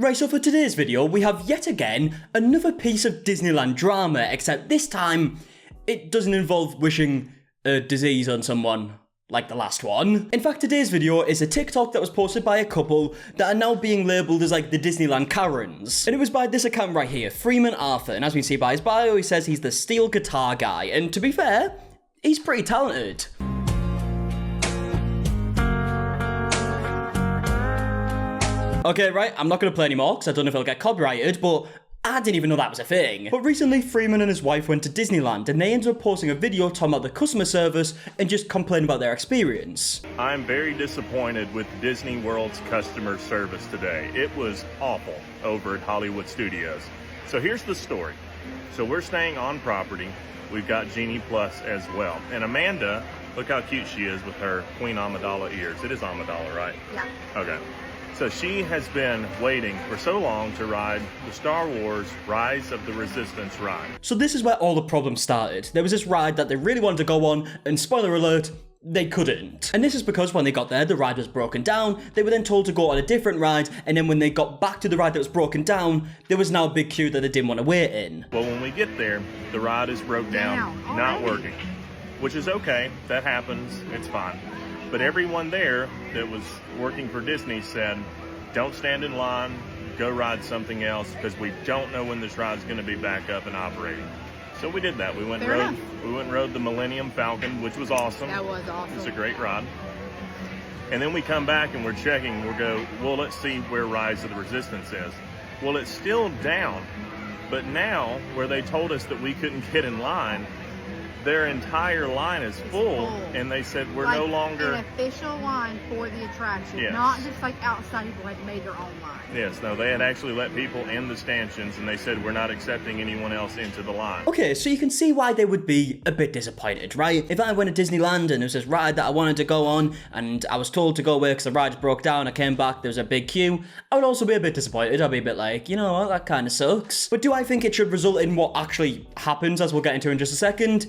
Right, so for today's video, we have yet again another piece of Disneyland drama, except this time, it doesn't involve wishing a disease on someone like the last one. In fact, today's video is a TikTok that was posted by a couple that are now being labelled as like the Disneyland Karens. And it was by this account right here, Freeman Arthur, and as we see by his bio, he says he's the steel guitar guy, and to be fair, he's pretty talented. Okay, right, I'm not going to play anymore because I don't know if it'll get copyrighted, but I didn't even know that was a thing. But recently, Freeman and his wife went to Disneyland and they ended up posting a video talking about the customer service and just complaining about their experience. I'm very disappointed with Disney World's customer service today. It was awful over at Hollywood Studios. So here's the story. So we're staying on property. We've got Genie Plus as well. And Amanda, look how cute she is with her Queen Amidala ears. It is Amidala, right? Yeah. Okay. So she has been waiting for so long to ride the Star Wars Rise of the Resistance ride. So this is where all the problems started. There was this ride that they really wanted to go on, and spoiler alert, they couldn't. And this is because when they got there, the ride was broken down, they were then told to go on a different ride, and then when they got back to the ride that was broken down, there was now a big queue that they didn't want to wait in. Well, when we get there, the ride is broke down, not working, which is okay, that happens, it's fine. But everyone there that was working for Disney said, don't stand in line, go ride something else, because we don't know when this ride's going to be back up and operating. So we did that. We went and rode the Millennium Falcon, which was awesome. That was awesome. It's a great ride. And then we come back and we're checking, we'll go, well, let's see where Rise of the Resistance is. Well, it's still down, but now, where they told us that we couldn't get in line, their entire line is full, and they said we're like no longer an official line for the attraction, yes. Not just like outside people had made their own line. Yes, no, they had actually let people in the stanchions, and they said we're not accepting anyone else into the line. Okay, so you can see why they would be a bit disappointed, right? If I went to Disneyland and there was this ride that I wanted to go on, and I was told to go away because the ride broke down, I came back, there was a big queue, I would also be a bit disappointed. I'd be a bit like, you know what, that kind of sucks. But do I think it should result in what actually happens, as we'll get into in just a second?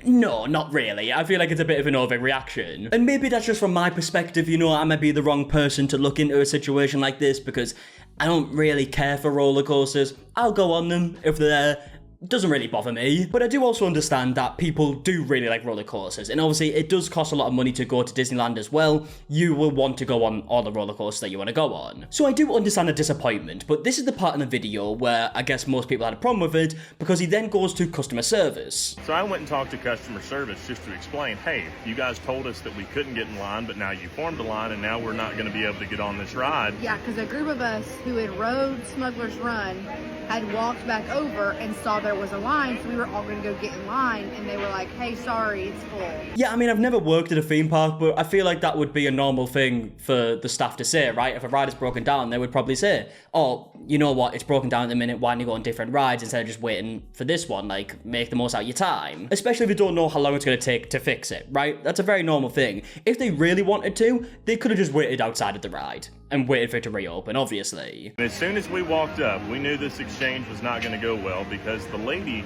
No, not really. I feel like it's a bit of an overreaction. And maybe that's just from my perspective, you know, I might be the wrong person to look into a situation like this because I don't really care for roller coasters. I'll go on them if they're there. Doesn't really bother me, but I do also understand that people do really like roller coasters, and obviously it does cost a lot of money to go to Disneyland as well. You will want to go on all the roller coasters that you want to go on. So I do understand the disappointment, but this is the part in the video where I guess most people had a problem with it, because he then goes to customer service. So I went and talked to customer service just to explain, hey, you guys told us that we couldn't get in line, but now you formed a line, and now we're not going to be able to get on this ride. Yeah, because a group of us who had rode Smuggler's Run had walked back over and saw there was a line, so we were all going to go get in line, and they were like, hey, sorry, it's full. Yeah, I mean, I've never worked at a theme park, but I feel like that would be a normal thing for the staff to say, right? If a ride is broken down, they would probably say, oh, you know what, it's broken down at the minute, why don't you go on different rides instead of just waiting for this one? Like, make the most out of your time. Especially if you don't know how long it's going to take to fix it, right? That's a very normal thing. If they really wanted to, they could have just waited outside of the ride and waited for it to reopen, obviously. And as soon as we walked up, we knew this exchange was not going to go well, because the lady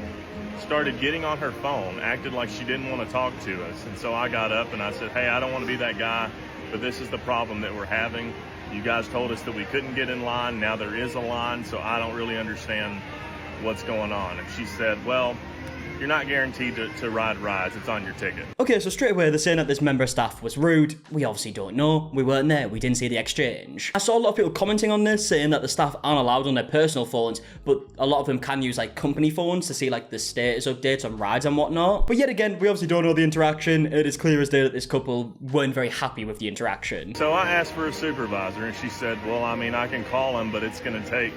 started getting on her phone, acted like she didn't want to talk to us. And so I got up and I said, hey, I don't want to be that guy, but this is the problem that we're having. You guys told us that we couldn't get in line. Now there is a line, so I don't really understand what's going on. And she said, well, you're not guaranteed to ride rides. It's on your ticket. Okay, so straight away they're saying that this member of staff was rude. We obviously don't know. We weren't there. We didn't see the exchange. I saw a lot of people commenting on this, saying that the staff aren't allowed on their personal phones, but a lot of them can use like company phones to see like the status updates on rides and whatnot. But yet again, we obviously don't know the interaction. It is clear as day that this couple weren't very happy with the interaction. So I asked for a supervisor, and she said, well, I mean, I can call him, but it's going to take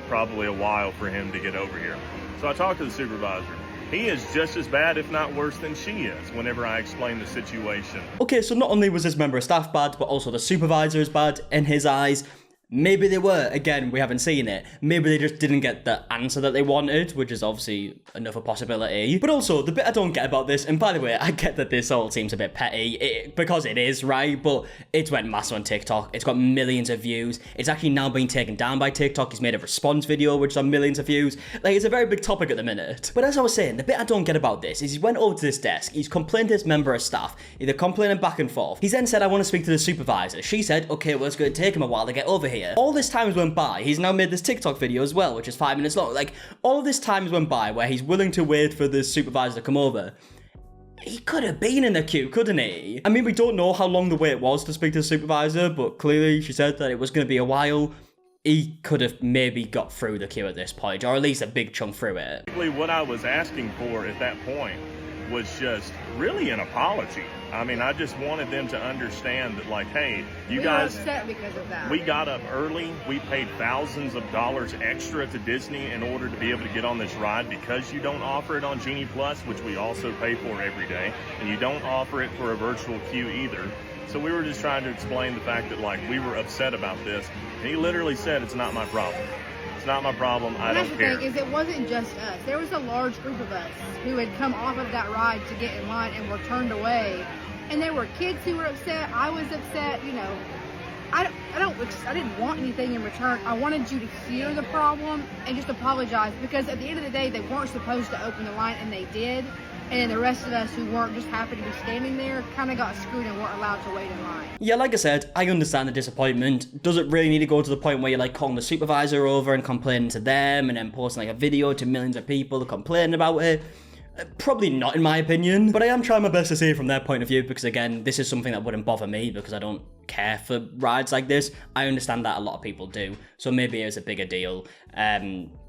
probably a while for him to get over here. So I talked to the supervisor. He is just as bad, if not worse, than she is whenever I explain the situation. Okay, so not only was this member of staff bad, but also the supervisor is bad in his eyes. Maybe they were. Again, we haven't seen it. Maybe they just didn't get the answer that they wanted, which is obviously another possibility. But also, the bit I don't get about this, and by the way, I get that this all seems a bit petty, because it is, right? But it's went massive on TikTok. It's got millions of views. It's actually now being taken down by TikTok. He's made a response video, which is on millions of views. Like, it's a very big topic at the minute. But as I was saying, the bit I don't get about this is he went over to this desk. He's complained to this member of staff. They're complaining back and forth. He then said, I want to speak to the supervisor. She said, okay, well, it's going to take him a while to get over here. here. All this time has went by. He's now made this TikTok video as well, which is 5 minutes long. Like, all of this time has went by where he's willing to wait for the supervisor to come over. He could have been in the queue, couldn't he? I mean, we don't know how long the wait was to speak to the supervisor, but clearly she said that it was going to be a while. He could have maybe got through the queue at this point, or at least a big chunk through it. Basically, what I was asking for at that point was just really an apology. I mean, I just wanted them to understand that, like, hey, you guys... We were upset because of that. We got up early. We paid thousands of dollars extra to Disney in order to be able to get on this ride because you don't offer it on Genie Plus, which we also pay for every day, and you don't offer it for a virtual queue either. So we were just trying to explain the fact that, like, we were upset about this. And he literally said, it's not my problem. It's not my problem. I don't care. That's the thing, is it wasn't just us. There was a large group of us who had come off of that ride to get in line and were turned away. And there were kids who were upset. I was upset. You know, I didn't want anything in return. I wanted you to hear the problem and just apologize, because at the end of the day, they weren't supposed to open the line, and they did. And then the rest of us who weren't just happened to be standing there kind of got screwed and weren't allowed to wait in line. Yeah, like I said, I understand the disappointment. Does it really need to go to the point where you're like calling the supervisor over and complaining to them and then posting like a video to millions of people complaining about it? Probably not, in my opinion, but I am trying my best to see it from their point of view, because again, this is something that wouldn't bother me because I don't care for rides like this. I understand that a lot of people do, so maybe it's a bigger deal.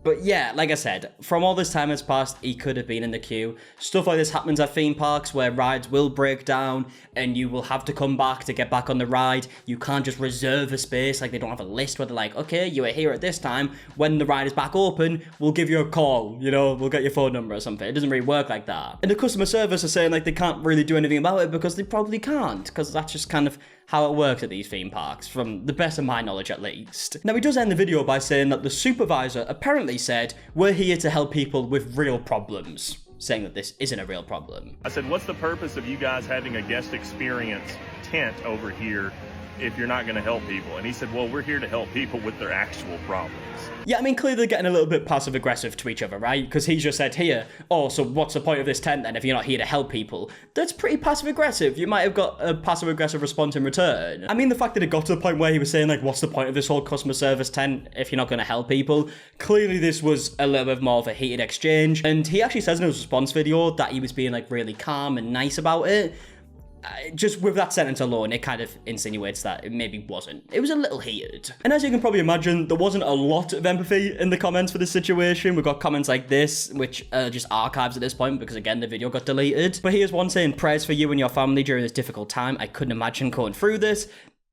But yeah, like I said, from all this time that's passed, he could have been in the queue. Stuff like this happens at theme parks where rides will break down and you will have to come back to get back on the ride. You can't just reserve a space. Like, they don't have a list where they're like, okay, you were here at this time. When the ride is back open, we'll give you a call, you know, we'll get your phone number or something. It doesn't really work like that. And the customer service are saying like they can't really do anything about it because they probably can't, because that's just kind of how it works at these theme parks, from the best of my knowledge at least. Now, he does end the video by saying that the supervisor apparently said, we're here to help people with real problems, saying that this isn't a real problem. I said, what's the purpose of you guys having a guest experience tent over here if you're not going to help people? And he said, well, we're here to help people with their actual problems. Yeah, I mean, clearly they're getting a little bit passive-aggressive to each other, right? Because he just said here, oh, so what's the point of this tent then if you're not here to help people? That's pretty passive-aggressive. You might have got a passive-aggressive response in return. I mean, the fact that it got to the point where he was saying, like, what's the point of this whole customer service tent if you're not going to help people? Clearly this was a little bit more of a heated exchange. And he actually says in his response video that he was being, like, really calm and nice about it. Just with that sentence alone, it kind of insinuates that it maybe wasn't. It was a little heated. And as you can probably imagine, there wasn't a lot of empathy in the comments for this situation. We've got comments like this, which are just archives at this point because, again, the video got deleted. But here's one saying, prayers for you and your family during this difficult time. I couldn't imagine going through this.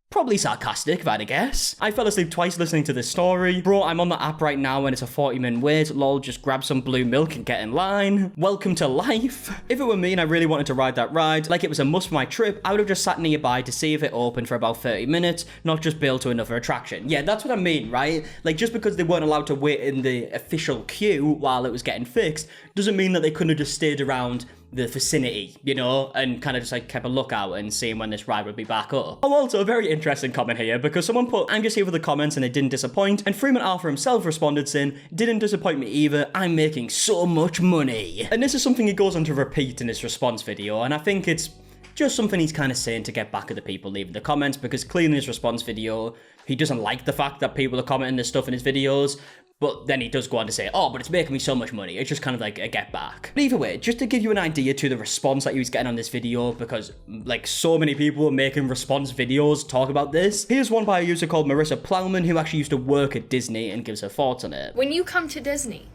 Probably sarcastic, if I had to guess. I fell asleep twice listening to this story. Bro, I'm on the app right now and it's a 40-minute wait. Lol, just grab some blue milk and get in line. Welcome to life. If it were me and I really wanted to ride that ride, like it was a must for my trip, I would have just sat nearby to see if it opened for about 30 minutes, not just bail to another attraction. Yeah, that's what I mean, right? Like, just because they weren't allowed to wait in the official queue while it was getting fixed, doesn't mean that they couldn't have just stayed around the vicinity, you know, and kind of just like kept a lookout and seeing when this ride would be back up. Oh, also a very interesting comment here, because someone put, I'm just here for the comments and it didn't disappoint, and Freeman Arthur himself responded saying, didn't disappoint me either, I'm making so much money. And this is something he goes on to repeat in his response video, and I think it's just something he's kind of saying to get back at the people leaving the comments, because clearly in his response video, he doesn't like the fact that people are commenting this stuff in his videos, but then he does go on to say, oh, but it's making me so much money. It's just kind of like a get back. But either way, just to give you an idea to the response that he was getting on this video, because like so many people are making response videos talk about this. Here's one by a user called Marissa Plowman, who actually used to work at Disney, and gives her thoughts on it. When you come to Disney,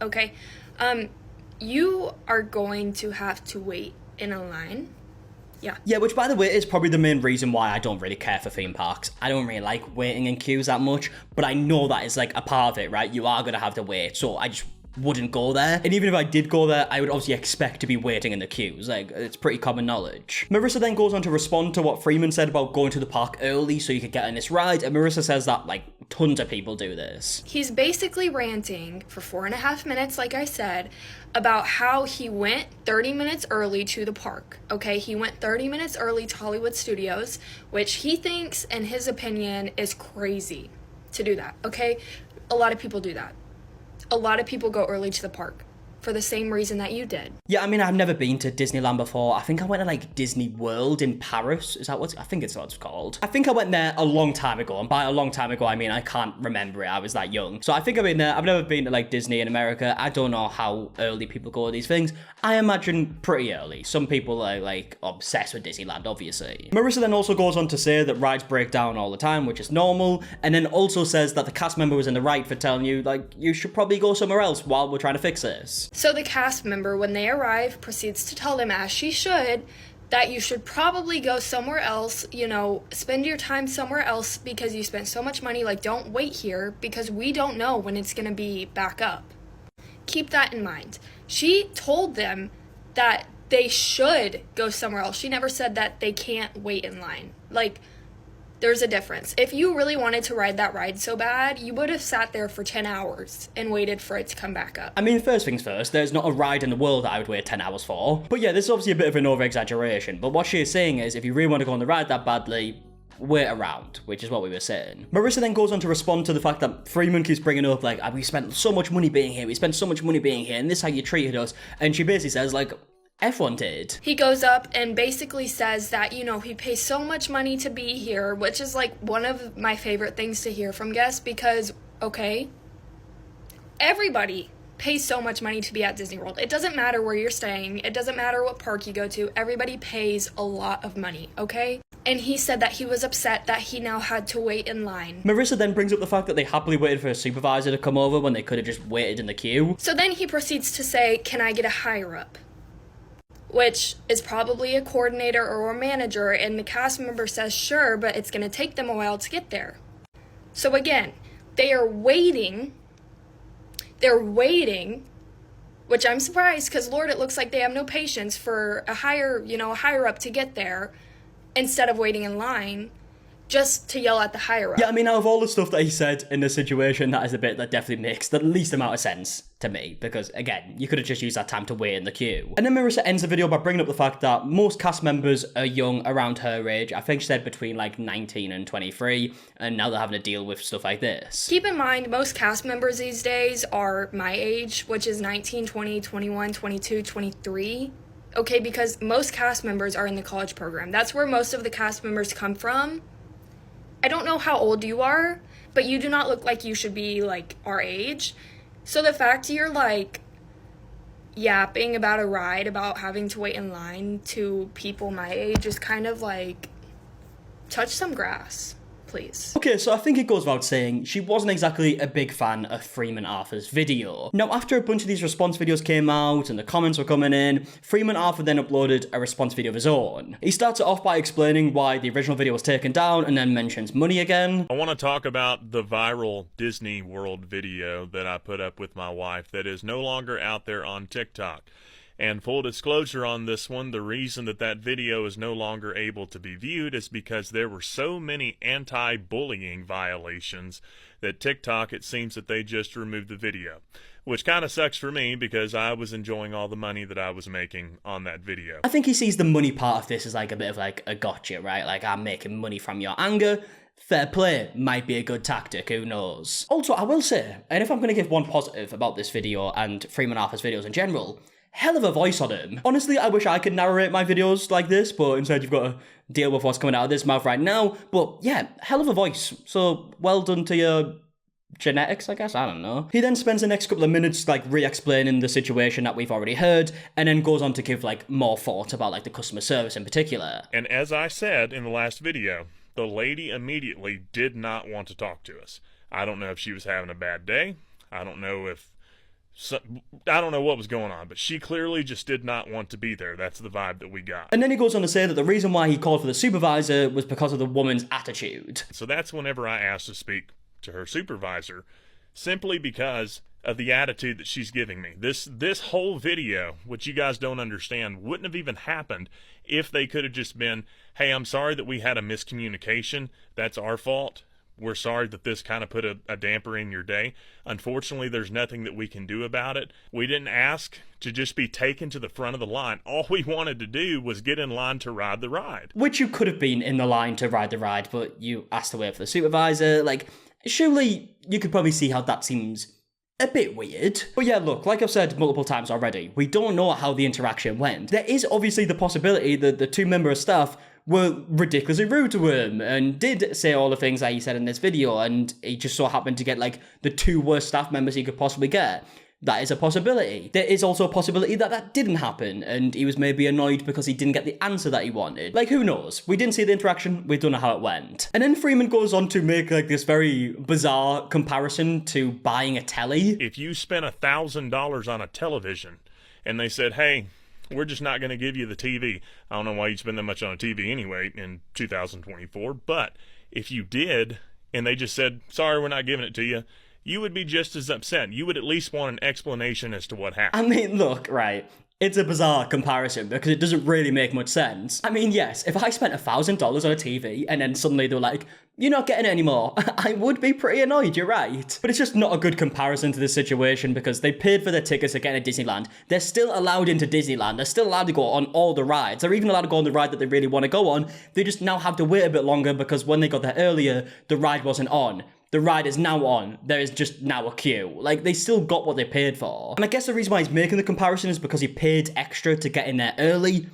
okay, you are going to have to wait in a line. Yeah, which by the way is probably the main reason why I don't really care for theme parks. I don't really like waiting in queues that much, but I know that is like a part of it, right? You are gonna have to wait, so I just wouldn't go there. And even if I did go there, I would obviously expect to be waiting in the queues. Like, it's pretty common knowledge. Marissa then goes on to respond to what Freeman said about going to the park early so you could get on this ride, and Marissa says that like tons of people do this. He's basically ranting for 4.5 minutes, like I said, about how he went 30 minutes early to the park, okay? He went 30 minutes early to Hollywood Studios, which he thinks, in his opinion, is crazy to do that, okay? A lot of people do that. A lot of people go early to the park. for the same reason that you did. Yeah, I mean, I've never been to Disneyland before. I think I went to, like, Disney World in Paris. Is that what I think it's what it's called. I think I went there a long time ago, and by a long time ago, I mean, I can't remember it. I was that young. So I think I've been there. I've never been to, like, Disney in America. I don't know how early people go to these things. I imagine pretty early. Some people are, like, obsessed with Disneyland, obviously. Marissa then also goes on to say that rides break down all the time, which is normal, and then also says that the cast member was in the right for telling you, like, you should probably go somewhere else while we're trying to fix this. So the cast member, when they arrive, proceeds to tell them, as she should, that you should probably go somewhere else, you know, spend your time somewhere else because you spent so much money. Like, don't wait here because we don't know when it's going to be back up. Keep that in mind. She told them that they should go somewhere else. She never said that they can't wait in line. Like, there's a difference. If you really wanted to ride that ride so bad, you would have sat there for 10 hours and waited for it to come back up. I mean, first things first, there's not a ride in the world that I would wait 10 hours for. But yeah, this is obviously a bit of an over-exaggeration. But what she is saying is, if you really want to go on the ride that badly, wait around, which is what we were saying. Marissa then goes on to respond to the fact that Freeman keeps bringing up, like, we spent so much money being here, and this is how you treated us. And she basically says, like, everyone did. He goes up and basically says that, you know, he pays so much money to be here, which is like one of my favorite things to hear from guests because, okay, everybody pays so much money to be at Disney World. It doesn't matter where you're staying. It doesn't matter what park you go to. Everybody pays a lot of money, okay? And he said that he was upset that he now had to wait in line. Marissa then brings up the fact that they happily waited for a supervisor to come over when they could have just waited in the queue. So then he proceeds to say, can I get a higher up? Which is probably a coordinator or a manager, and the cast member says sure, but it's going to take them a while to get there. So again, they are waiting, which I'm surprised because, Lord, it looks like they have no patience for a higher up to get there instead of waiting in line just to yell at the higher up. Yeah, I mean, out of all the stuff that he said in this situation, that is the bit that definitely makes the least amount of sense to me, because, again, you could have just used that time to wait in the queue. And then Marissa ends the video by bringing up the fact that most cast members are young, around her age. I think she said between, like, 19 and 23, and now they're having to deal with stuff like this. Keep in mind, most cast members these days are my age, which is 19, 20, 21, 22, 23. Okay, because most cast members are in the college program. That's where most of the cast members come from. I don't know how old you are, but you do not look like you should be, like, our age. So the fact you're, like, yapping about a ride, about having to wait in line to people my age is kind of like, touch some grass, please. Okay, so I think it goes without saying, she wasn't exactly a big fan of Freeman Arthur's video. Now, after a bunch of these response videos came out and the comments were coming in, Freeman Arthur then uploaded a response video of his own. He starts it off by explaining why the original video was taken down and then mentions money again. I want to talk about the viral Disney World video that I put up with my wife that is no longer out there on TikTok. And full disclosure on this one, the reason that video is no longer able to be viewed is because there were so many anti-bullying violations that TikTok, it seems that they just removed the video. Which kind of sucks for me because I was enjoying all the money that I was making on that video. I think he sees the money part of this as like a bit of like a gotcha, right? Like, I'm making money from your anger. Fair play, might be a good tactic, who knows? Also, I will say, and if I'm going to give one positive about this video and Freeman Arthur's videos in general, hell of a voice on him. Honestly, I wish I could narrate my videos like this, but instead you've got to deal with what's coming out of this mouth right now. But yeah, hell of a voice. So well done to your genetics, I guess, I don't know. He then spends the next couple of minutes like re-explaining the situation that we've already heard, and then goes on to give like more thoughts about like the customer service in particular. And as I said in the last video, the lady immediately did not want to talk to us. I don't know if she was having a bad day. I don't know what was going on, but she clearly just did not want to be there. That's the vibe that we got. And then he goes on to say that the reason why he called for the supervisor was because of the woman's attitude. So that's whenever I asked to speak to her supervisor, simply because of the attitude that she's giving me. This whole video, which you guys don't understand, wouldn't have even happened if they could have just been, hey, I'm sorry that we had a miscommunication. That's our fault. We're sorry that this kind of put a damper in your day. Unfortunately, there's nothing that we can do about it. We didn't ask to just be taken to the front of the line. All we wanted to do was get in line to ride the ride. Which you could have been in the line to ride the ride, but you asked to wait for the supervisor. Like, surely you could probably see how that seems a bit weird. But yeah, look, like I've said multiple times already, we don't know how the interaction went. There is obviously the possibility that the two members of staff were ridiculously rude to him and did say all the things that he said in this video, and he just so happened to get like the two worst staff members he could possibly get. That is a possibility. There is also a possibility that that didn't happen and he was maybe annoyed because he didn't get the answer that he wanted. Like, who knows? We didn't see the interaction, we don't know how it went. And then Freeman goes on to make like this very bizarre comparison to buying a telly. If you spent $1,000 on a television and they said, hey, we're just not going to give you the TV. I don't know why you'd spend that much on a TV anyway in 2024, but if you did and they just said, sorry, we're not giving it to you, you would be just as upset. You would at least want an explanation as to what happened. I mean, look, right, it's a bizarre comparison because it doesn't really make much sense. I mean, yes, if I spent $1,000 on a TV and then suddenly they were like, you're not getting it anymore, I would be pretty annoyed, you're right. But it's just not a good comparison to this situation because they paid for their tickets to get into Disneyland. They're still allowed into Disneyland. They're still allowed to go on all the rides. They're even allowed to go on the ride that they really want to go on. They just now have to wait a bit longer because when they got there earlier, the ride wasn't on. The ride is now on. There is just now a queue. Like, they still got what they paid for. And I guess the reason why he's making the comparison is because he paid extra to get in there early.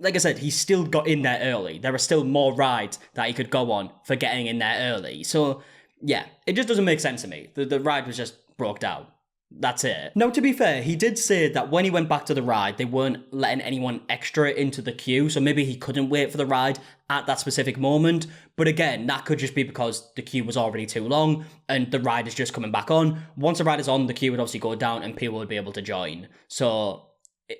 Like I said, he still got in there early. There are still more rides that he could go on for getting in there early. So, yeah, it just doesn't make sense to me. The ride was just broke down. That's it. Now, to be fair, he did say that when he went back to the ride, they weren't letting anyone extra into the queue, so maybe he couldn't wait for the ride at that specific moment. But again, that could just be because the queue was already too long and the ride is just coming back on. Once the ride is on, the queue would obviously go down and people would be able to join. So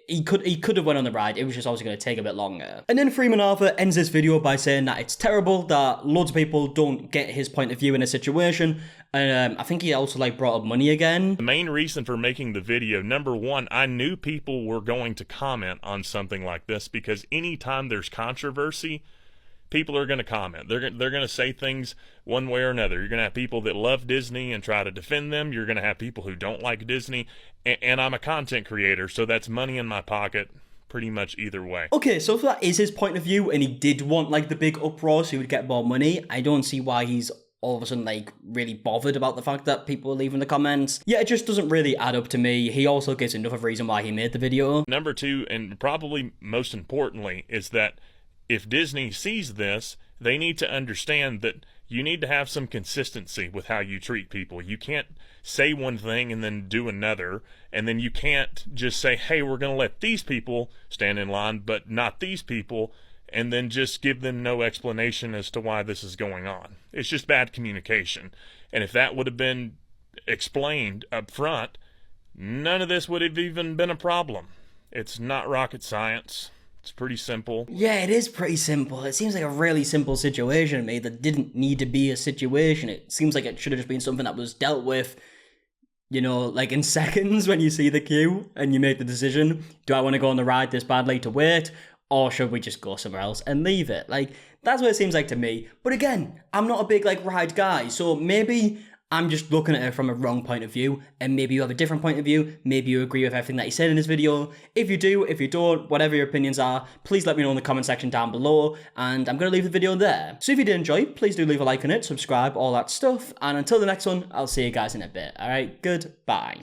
he could have went on the ride, it was just obviously going to take a bit longer. And then Freeman Arthur ends this video by saying that it's terrible that loads of people don't get his point of view in a situation, and I think he also like brought up money again. The main reason for making the video, number one, I knew people were going to comment on something like this because anytime there's controversy, people are going to comment. They're going to say things one way or another. You're going to have people that love Disney and try to defend them. You're going to have people who don't like Disney. And I'm a content creator, so that's money in my pocket pretty much either way. Okay, so if that is his point of view and he did want like the big uproar so he would get more money, I don't see why he's all of a sudden like really bothered about the fact that people are leaving the comments. Yeah, it just doesn't really add up to me. He also gives another reason why he made the video. Number two, and probably most importantly, is that if Disney sees this, they need to understand that you need to have some consistency with how you treat people. You can't say one thing and then do another, and then you can't just say, hey, we're going to let these people stand in line, but not these people, and then just give them no explanation as to why this is going on. It's just bad communication. And if that would have been explained up front, none of this would have even been a problem. It's not rocket science. It's pretty simple. Yeah, it is pretty simple. It seems like a really simple situation to me that didn't need to be a situation. It seems like it should have just been something that was dealt with, you know, like in seconds when you see the queue and you make the decision. Do I want to go on the ride this badly to wait? Or should we just go somewhere else and leave it? Like, that's what it seems like to me. But again, I'm not a big, like, ride guy. So maybe I'm just looking at it from a wrong point of view, and maybe you have a different point of view. Maybe you agree with everything that he said in this video. If you do, if you don't, whatever your opinions are, please let me know in the comment section down below, and I'm going to leave the video there. So if you did enjoy, please do leave a like on it, subscribe, all that stuff, and until the next one, I'll see you guys in a bit. Alright, goodbye.